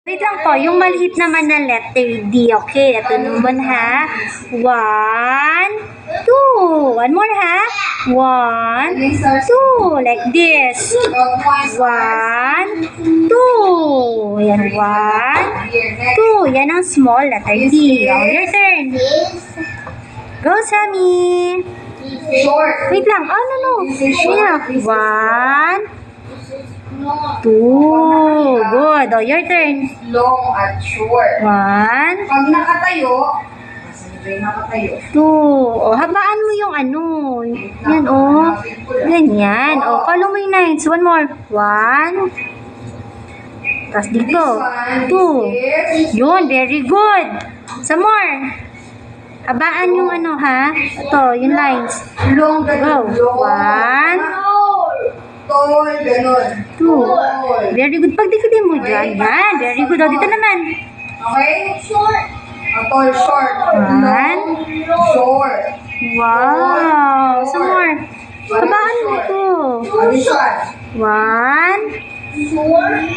Wait lang po, yung maliit naman na letter D, okay? Ito naman ha. 1, 2. One more ha. 1, 2. Like this. 1, 2. Yan, 1, 2. Yan ang small letter D. Oh, your turn. Go, Sammy. Wait lang. Oh, no. Yeah. 1, 2. Good. Oh, your turn. Long at short. 1, Pag nakatayo, 2. Oh, habaan mo yung ano. Yan, oh. Ganyan. Oh, follow mo yung lines. One more. 1. Tapos dito. 2. Yun, very good. Some more. Habaan yung ano, ha? Ito, yung lines. long, Go. long. 1, Tall, ganun. 2. Very good. Pagdikitin mo dyan. Yan. Very good. O, dito naman. Okay? Short. Tall, short. One. Long, short. Wow. Some more. Habaan mo ito. Short. 1, Short.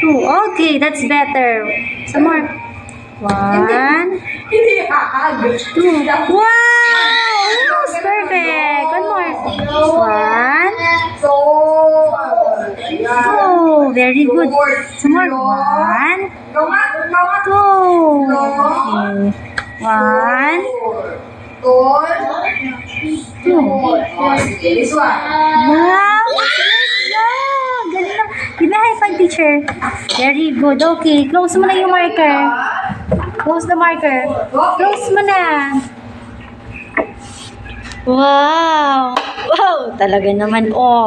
2. Okay, that's better. Some more. 1, Hindi hahag. 2. Wow! Almost perfect. One more. 1, Tall. 2. Very good. Some more. 1, Longat. 2. Okay. 1, Tall. 2. Okay, this one. Wow! Wow! Galing lang. Give me a high five, teacher. Very good. Okay, close mo na yung marker. Close the marker. Close mo na. Wow! Wow! Talaga naman, oh.